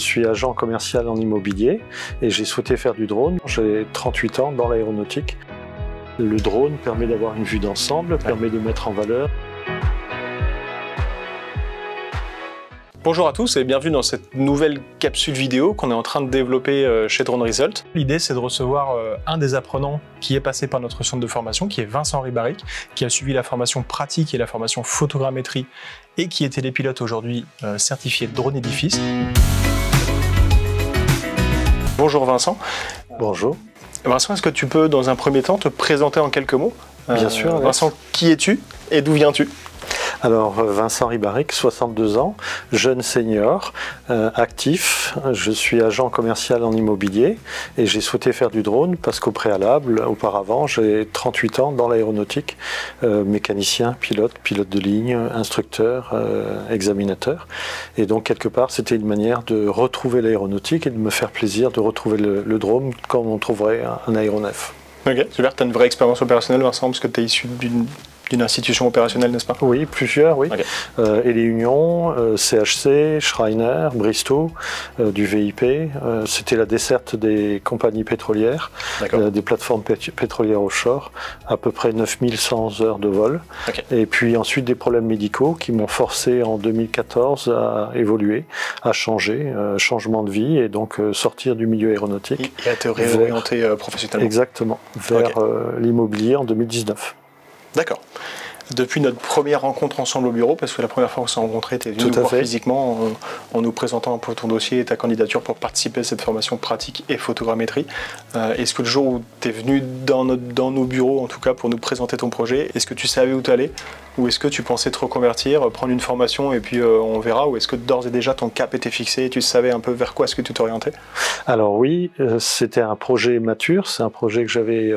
Je suis agent commercial en immobilier et j'ai souhaité faire du drone. J'ai 38 ans dans l'aéronautique. Le drone permet d'avoir une vue d'ensemble, permet de mettre en valeur. Bonjour à tous et bienvenue dans cette nouvelle capsule vidéo qu'on est en train de développer chez Drone Result. L'idée c'est de recevoir un des apprenants qui est passé par notre centre de formation, qui est Vincent Ribaric, qui a suivi la formation pratique et la formation photogrammétrie et qui est télépilote aujourd'hui certifié Drone Edifice. Bonjour Vincent. Bonjour. Vincent, est-ce que tu peux dans un premier temps te présenter en quelques mots? Bien sûr. Vincent, qui es-tu et d'où viens-tu? Alors, Vincent Ribaric, 62 ans, jeune senior, actif. Je suis agent commercial en immobilier et j'ai souhaité faire du drone parce qu'au préalable, auparavant, j'ai 38 ans dans l'aéronautique, mécanicien, pilote de ligne, instructeur, examinateur. Et donc, quelque part, c'était une manière de retrouver l'aéronautique et de me faire plaisir de retrouver le drone comme on trouverait un aéronef. Ok, super. Tu as une vraie expérience opérationnelle, Vincent, parce que tu es issu d'une institution opérationnelle, n'est-ce pas? Oui, plusieurs, oui. Okay. Et les unions, CHC, Schreiner, Bristow, du VIP. C'était la desserte des compagnies pétrolières, des plateformes pétrolières offshore, à peu près 9100 heures de vol. Okay. Et puis ensuite des problèmes médicaux qui m'ont forcé en 2014 à évoluer, à changer, changement de vie et donc sortir du milieu aéronautique. Et à te réorienter professionnellement. Exactement, vers l'immobilier en 2019. D'accord. Depuis notre première rencontre ensemble au bureau, parce que la première fois qu'on s'est rencontrés, tu es venu nous voir physiquement en nous présentant un peu ton dossier et ta candidature pour participer à cette formation pratique et photogrammétrie. Est-ce que le jour où tu es venu dans nos bureaux, en tout cas pour nous présenter ton projet, est-ce que tu savais où tu allais? Ou est-ce que tu pensais te reconvertir, prendre une formation et puis on verra? Ou est-ce que d'ores et déjà ton cap était fixé et tu savais un peu vers quoi est-ce que tu t'orientais? Alors oui, c'était un projet mature, c'est un projet que j'avais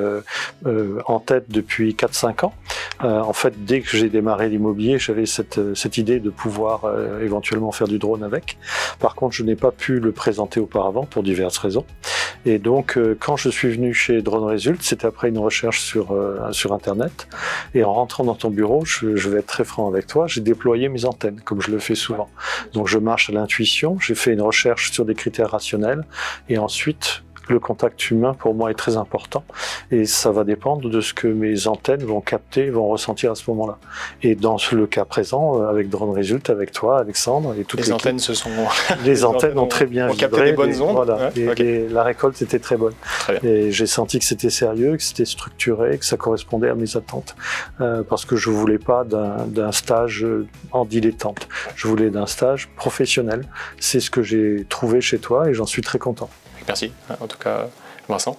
en tête depuis 4-5 ans. En fait, dès que j'ai démarré l'immobilier, j'avais cette idée de pouvoir éventuellement faire du drone avec. Par contre, je n'ai pas pu le présenter auparavant pour diverses raisons. Et donc, quand je suis venu chez Drone Result, c'était après une recherche sur Internet. Et en rentrant dans ton bureau, je vais être très franc avec toi, j'ai déployé mes antennes, comme je le fais souvent. Donc, je marche à l'intuition, j'ai fait une recherche sur des critères rationnels. Et ensuite, le contact humain pour moi est très important et ça va dépendre de ce que mes antennes vont capter, vont ressentir à ce moment-là. Et dans le cas présent, avec Drone Result, avec toi, Alexandre et toutes les antennes les antennes ont très bien vibré. Capté des bonnes ondes. Voilà, ouais, et la récolte était très bonne. Très bien. Et j'ai senti que c'était sérieux, que c'était structuré, que ça correspondait à mes attentes. Parce que je voulais pas d'un stage en dilettante. Je voulais d'un stage professionnel. C'est ce que j'ai trouvé chez toi et j'en suis très content. Merci, en tout cas Vincent.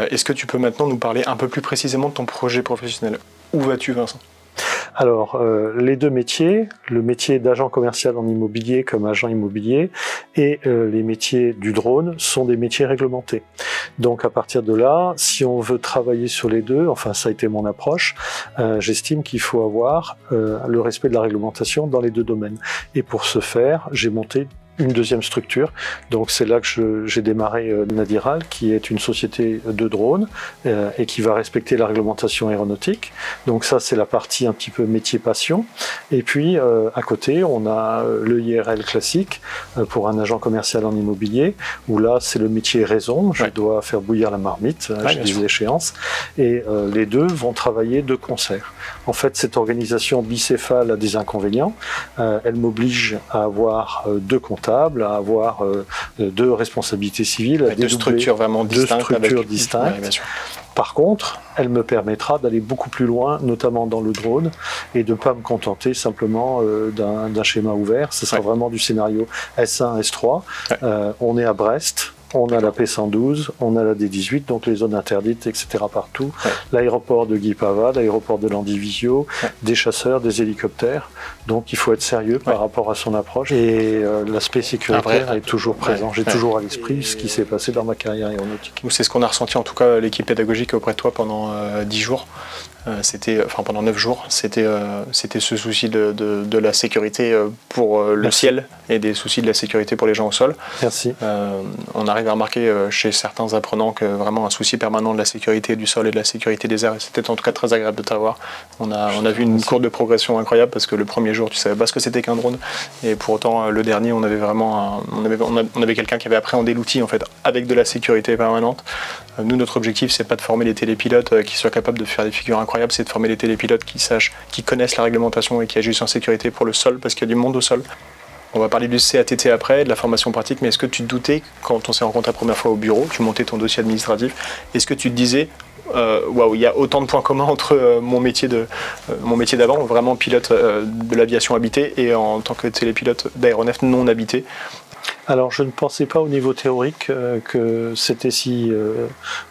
Est-ce que tu peux maintenant nous parler un peu plus précisément de ton projet professionnel? Où vas-tu, Vincent? Alors, les deux métiers, le métier d'agent commercial en immobilier comme agent immobilier et les métiers du drone sont des métiers réglementés. Donc à partir de là, si on veut travailler sur les deux, enfin ça a été mon approche, j'estime qu'il faut avoir le respect de la réglementation dans les deux domaines. Et pour ce faire, j'ai monté une deuxième structure. Donc c'est là que j'ai démarré Nadiral, qui est une société de drones et qui va respecter la réglementation aéronautique. Donc ça c'est la partie un petit peu métier passion. Et puis à côté on a le IRL classique pour un agent commercial en immobilier, où là c'est le métier raison. Je dois faire bouillir la marmite, j'ai des échéances. Et les deux vont travailler de concert. En fait cette organisation bicéphale a des inconvénients. Elle m'oblige à avoir deux comptables, à avoir deux responsabilités civiles, deux structures vraiment distinctes. Ouais, par contre, elle me permettra d'aller beaucoup plus loin, notamment dans le drone, et de ne pas me contenter simplement d'un schéma ouvert. Ce sera vraiment du scénario S1, S3. On est à Brest. On a la P112, on a la D18, donc les zones interdites, etc. partout. L'aéroport de Guipava, l'aéroport de Landivisiau, des chasseurs, des hélicoptères. Donc il faut être sérieux par rapport à son approche. Et l'aspect sécuritaire est toujours présent. J'ai toujours à l'esprit ce qui s'est passé dans ma carrière aéronautique. C'est ce qu'on a ressenti, en tout cas l'équipe pédagogique auprès de toi pendant 10 jours. pendant 9 jours, c'était ce souci de la sécurité pour le ciel et des soucis de la sécurité pour les gens au sol. Merci. On arrive à remarquer chez certains apprenants que vraiment un souci permanent de la sécurité du sol et de la sécurité des airs. C'était en tout cas très agréable de t'avoir. On a vu une courbe de progression incroyable parce que le premier jour, tu savais pas ce que c'était qu'un drone. Et pour autant, le dernier, on avait vraiment on avait quelqu'un qui avait appréhendé l'outil en fait avec de la sécurité permanente. Nous, notre objectif, c'est pas de former les télépilotes qui soient capables de faire des figures incroyables, c'est de former les télépilotes qui connaissent la réglementation et qui agissent en sécurité pour le sol, parce qu'il y a du monde au sol. On va parler du CATT après, de la formation pratique, mais est-ce que tu te doutais, quand on s'est rencontré la première fois au bureau, tu montais ton dossier administratif, est-ce que tu te disais, waouh, il y a autant de points communs entre mon métier d'avant, vraiment pilote de l'aviation habitée, et en tant que télépilote d'aéronef non habité? Alors, je ne pensais pas au niveau théorique que c'était si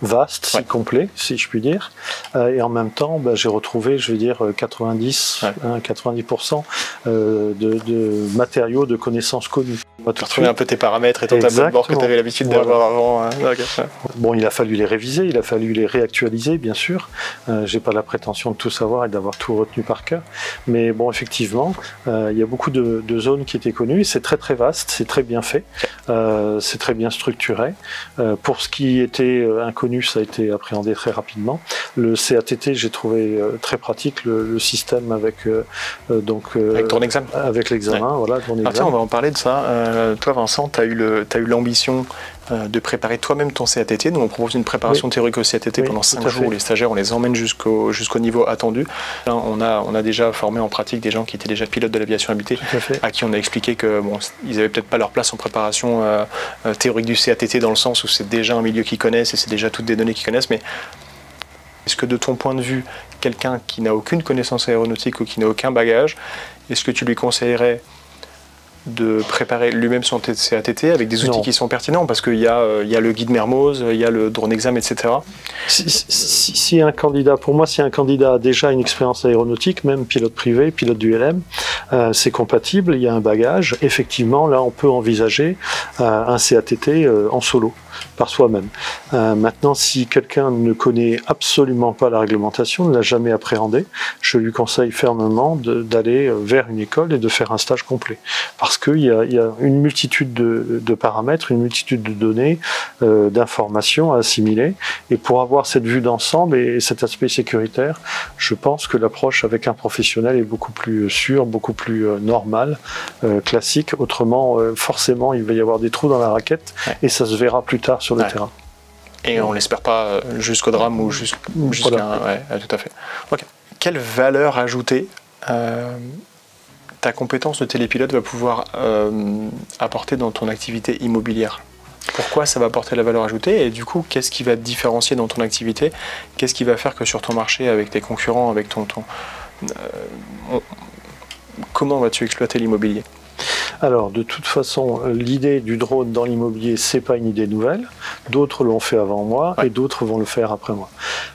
vaste, si complet, si je puis dire. Et en même temps, j'ai retrouvé, je veux dire, 90% de matériaux, de connaissances connues. Tu as retrouvé un peu tes paramètres et ton tableau de bord que tu avais l'habitude d'avoir avant. Bon, il a fallu les réviser, il a fallu les réactualiser, bien sûr. J'ai pas la prétention de tout savoir et d'avoir tout retenu par cœur. Mais bon, effectivement, il y a beaucoup de zones qui étaient connues. C'est très très vaste, c'est très bien fait. C'est très bien structuré. Pour ce qui était inconnu, ça a été appréhendé très rapidement. Le CATT, j'ai trouvé très pratique le système avec avec ton examen. Avec l'examen, voilà. Ton examen. Tiens, on va en parler de ça. Toi, Vincent, tu as eu l'ambition de préparer toi-même ton CATT. Nous, on propose une préparation théorique au CATT pendant 5 jours. Les stagiaires, on les emmène jusqu'au niveau attendu. Là, on a déjà formé en pratique des gens qui étaient déjà pilotes de l'aviation habitée, à qui on a expliqué que ils n'avaient peut-être pas leur place en préparation théorique du CATT, dans le sens où c'est déjà un milieu qu'ils connaissent et c'est déjà toutes des données qu'ils connaissent. Mais est-ce que de ton point de vue, quelqu'un qui n'a aucune connaissance aéronautique ou qui n'a aucun bagage, est-ce que tu lui conseillerais de préparer lui-même son CATT avec des outils qui sont pertinents, parce qu'il y a le guide Mermoz, il y a le drone exam, etc. Si un candidat, pour moi, si un candidat a déjà une expérience aéronautique, même pilote privé, pilote d'ULM, c'est compatible, il y a un bagage, effectivement, là on peut envisager un CATT en solo, par soi-même. Maintenant, si quelqu'un ne connaît absolument pas la réglementation, ne l'a jamais appréhendé, je lui conseille fermement d'aller vers une école et de faire un stage complet. Parce qu'il y a une multitude de paramètres, une multitude de données, d'informations à assimiler. Et pour avoir cette vue d'ensemble et cet aspect sécuritaire, je pense que l'approche avec un professionnel est beaucoup plus sûre, beaucoup plus normale, classique. Autrement, forcément, il va y avoir des trous dans la raquette et ça se verra plus tard sur le terrain. Et on l'espère pas jusqu'au drame ou jusqu'à... tout à fait. Okay. Quelle valeur ajoutée ta compétence de télépilote va pouvoir apporter dans ton activité immobilière? Pourquoi ça va apporter la valeur ajoutée? Et du coup, qu'est-ce qui va te différencier dans ton activité? Qu'est-ce qui va faire que sur ton marché, avec tes concurrents, avec comment vas-tu exploiter l'immobilier? Alors, de toute façon, l'idée du drone dans l'immobilier, c'est pas une idée nouvelle. D'autres l'ont fait avant moi et d'autres vont le faire après moi.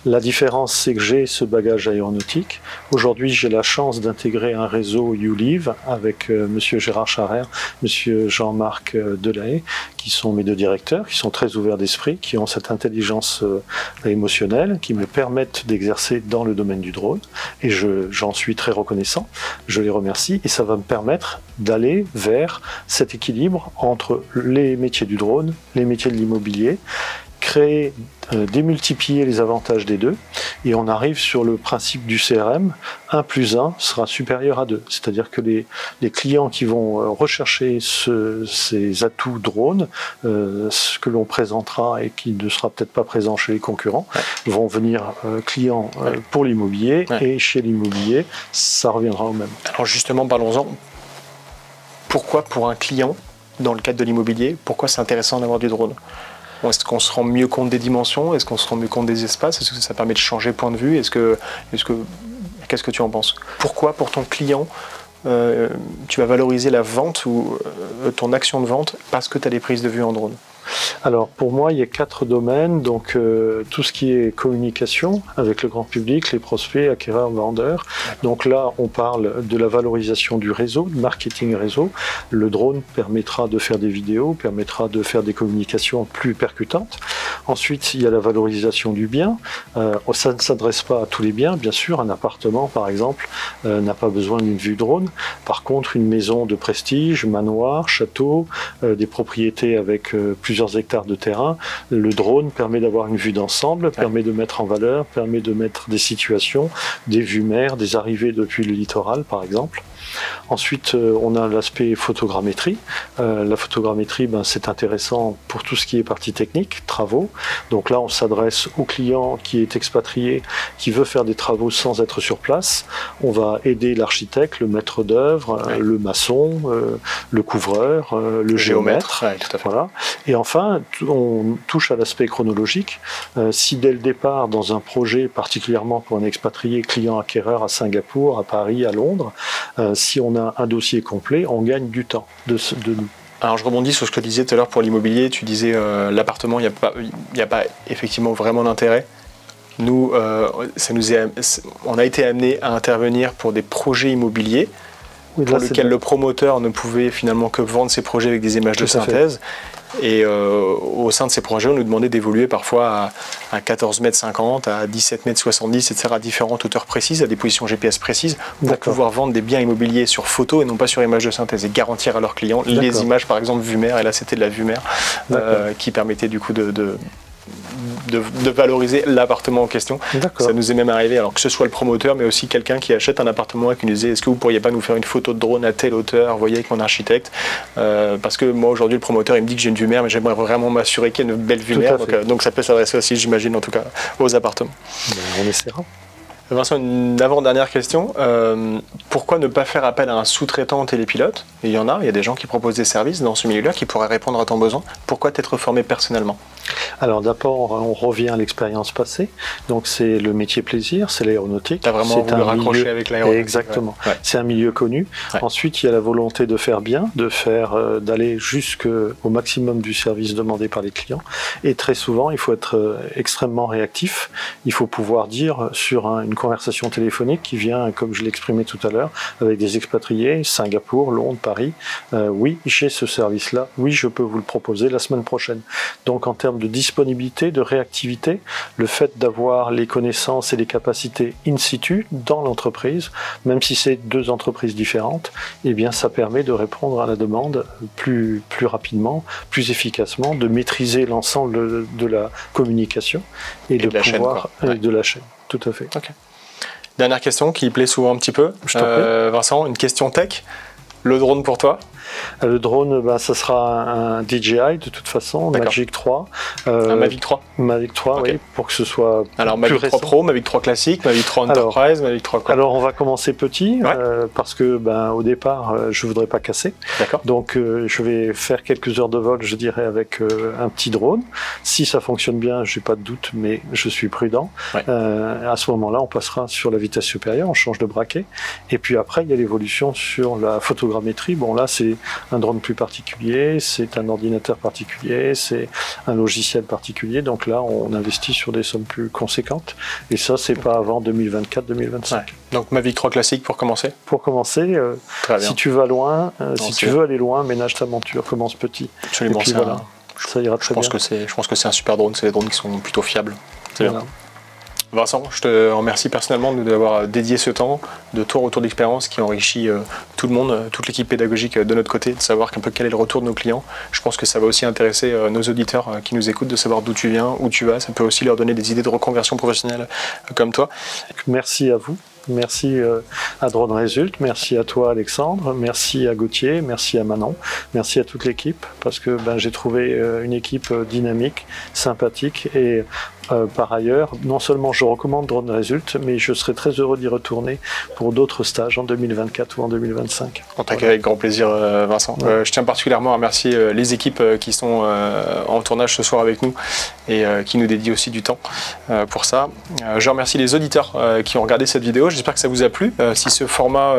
La différence, c'est que j'ai ce bagage aéronautique. Aujourd'hui, j'ai la chance d'intégrer un réseau YouLive avec monsieur Gérard Charrère, monsieur Jean-Marc Delahaye, qui sont mes deux directeurs, qui sont très ouverts d'esprit, qui ont cette intelligence émotionnelle, qui me permettent d'exercer dans le domaine du drone. Et j'en suis très reconnaissant. Je les remercie et ça va me permettre d'aller vers cet équilibre entre les métiers du drone, les métiers de l'immobilier, créer, démultiplier les avantages des deux, et on arrive sur le principe du CRM, 1 + 1 sera supérieur à 2. C'est-à-dire que les clients qui vont rechercher ces atouts drones, ce que l'on présentera et qui ne sera peut-être pas présent chez les concurrents, vont venir clients pour l'immobilier, et chez l'immobilier, ça reviendra au même. Alors justement, parlons-en. Pourquoi pour un client, dans le cadre de l'immobilier, pourquoi c'est intéressant d'avoir du drone? Est-ce qu'on se rend mieux compte des dimensions? Est-ce qu'on se rend mieux compte des espaces? Est-ce que ça permet de changer point de vue? Qu'est-ce que tu en penses? Pourquoi, pour ton client, tu vas valoriser la vente ou ton action de vente parce que tu as des prises de vue en drone? Alors pour moi, il y a 4 domaines. Donc tout ce qui est communication avec le grand public, les prospects, acquéreurs, vendeurs. Donc là, on parle de la valorisation du réseau, du marketing réseau. Le drone permettra de faire des vidéos, permettra de faire des communications plus percutantes. Ensuite, il y a la valorisation du bien. Ça ne s'adresse pas à tous les biens, bien sûr. Un appartement, par exemple, n'a pas besoin d'une vue drone. Par contre, une maison de prestige, manoir, château, des propriétés avec plusieurs hectares de terrain, le drone permet d'avoir une vue d'ensemble, permet de mettre en valeur, permet de mettre des situations, des vues mer, des arrivées depuis le littoral, par exemple. Ensuite, on a l'aspect photogrammétrie. La photogrammétrie, c'est intéressant pour tout ce qui est partie technique, travaux. Donc là, on s'adresse au client qui est expatrié, qui veut faire des travaux sans être sur place. On va aider l'architecte, le maître d'œuvre, le maçon, le couvreur, le géomètre. Tout à fait. Voilà. Et enfin, on touche à l'aspect chronologique. Si dès le départ, dans un projet, particulièrement pour un expatrié client-acquéreur à Singapour, à Paris, à Londres, si on a un dossier complet, on gagne du temps de nous. Alors je rebondis sur ce que tu disais tout à l'heure pour l'immobilier. Tu disais l'appartement, il n'y a pas effectivement vraiment d'intérêt. Nous, on a été amené à intervenir pour des projets immobiliers pour lesquels le promoteur ne pouvait finalement que vendre ses projets avec des images de synthèse. Et au sein de ces projets, on nous demandait d'évoluer parfois à 14,50 m, à 17,70 m, etc., à différentes hauteurs précises, à des positions GPS précises, pour pouvoir vendre des biens immobiliers sur photo et non pas sur images de synthèse, et garantir à leurs clients les images, par exemple, vue mer. Et là, c'était de la vue mer qui permettait du coup de valoriser l'appartement en question. Ça nous est même arrivé, alors que ce soit le promoteur, mais aussi quelqu'un qui achète un appartement et qui nous disait: est-ce que vous pourriez pas nous faire une photo de drone à telle hauteur, vous voyez, avec mon architecte, parce que moi aujourd'hui le promoteur il me dit que j'ai une vue mer, mais j'aimerais vraiment m'assurer qu'il y a une belle vue mer. Donc ça peut s'adresser aussi, j'imagine, en tout cas aux appartements. On essaiera. Vincent, une avant-dernière question. Pourquoi ne pas faire appel à un sous-traitant télépilote? Il y a des gens qui proposent des services dans ce milieu-là qui pourraient répondre à ton besoin. Pourquoi t'être formé personnellement? Alors d'abord, on revient à l'expérience passée. Donc c'est le métier plaisir, c'est l'aéronautique. Tu as vraiment voulu raccrocher avec l'aéronautique. Exactement. Ouais. C'est un milieu connu. Ouais. Ensuite, il y a la volonté de faire bien, d'aller jusqu'au maximum du service demandé par les clients. Et très souvent, il faut être extrêmement réactif. Il faut pouvoir dire sur une conversation téléphonique qui vient, comme je l'exprimais tout à l'heure, avec des expatriés, Singapour, Londres, Paris. Oui, j'ai ce service-là. Oui, je peux vous le proposer la semaine prochaine. Donc en termes de disponibilité, de réactivité, le fait d'avoir les connaissances et les capacités in situ dans l'entreprise, même si c'est 2 entreprises différentes, eh bien ça permet de répondre à la demande plus rapidement, plus efficacement, de maîtriser l'ensemble de la communication et de pouvoir de la chaîne. Tout à fait. Okay. Dernière question qui plaît souvent un petit peu. Vincent, une question tech. Le drone pour toi? Le drone, ça sera un DJI de toute façon, Mavic 3. Un Mavic 3 Mavic 3, oui, pour que ce soit alors, Mavic 3 Pro, Mavic 3 classique, Mavic 3 Enterprise, Mavic 3 quoi? Alors, on va commencer petit, parce que au départ, je ne voudrais pas casser. Donc, je vais faire quelques heures de vol, je dirais, avec un petit drone. Si ça fonctionne bien, je n'ai pas de doute, mais je suis prudent. À ce moment-là, on passera sur la vitesse supérieure, on change de braquet. Et puis après, il y a l'évolution sur la photogrammétrie. Bon, là, c'est un drone plus particulier, c'est un ordinateur particulier, c'est un logiciel particulier. Donc là, on investit sur des sommes plus conséquentes. Et ça, c'est pas avant 2024-2025. Donc Mavic 3 classique pour commencer? Pour commencer, si tu vas loin, si tu veux aller loin, ménage ta monture, commence petit. Absolument. Et puis voilà, ça ira très bien. Je pense que c'est un super drone, c'est des drones qui sont plutôt fiables. C'est bien. Vincent, je te remercie personnellement de nous avoir dédié ce temps de tour autour d'expérience qui enrichit tout le monde, toute l'équipe pédagogique de notre côté, de savoir un peu quel est le retour de nos clients. Je pense que ça va aussi intéresser nos auditeurs qui nous écoutent, de savoir d'où tu viens, où tu vas. Ça peut aussi leur donner des idées de reconversion professionnelle comme toi. Merci à vous. Merci à Drone Result, merci à toi Alexandre, merci à Gauthier, merci à Manon, merci à toute l'équipe parce que j'ai trouvé une équipe dynamique, sympathique et par ailleurs, non seulement je recommande Drone Result, mais je serai très heureux d'y retourner pour d'autres stages en 2024 ou en 2025. On t'accueille avec grand plaisir, Vincent. Je tiens particulièrement à remercier les équipes qui sont en tournage ce soir avec nous et qui nous dédient aussi du temps pour ça. Je remercie les auditeurs qui ont regardé cette vidéo. J'espère que ça vous a plu. Si ce format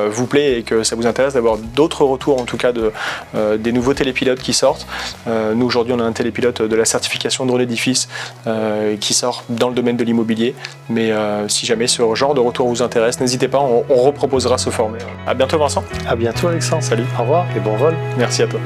vous plaît et que ça vous intéresse d'avoir d'autres retours, en tout cas des nouveaux télépilotes qui sortent. Nous, aujourd'hui, on a un télépilote de la certification Drone Edifice qui sort dans le domaine de l'immobilier. Mais si jamais ce genre de retour vous intéresse, n'hésitez pas, on reproposera ce format. À bientôt, Vincent. À bientôt, Alexandre. Salut. Au revoir et bon vol. Merci à toi.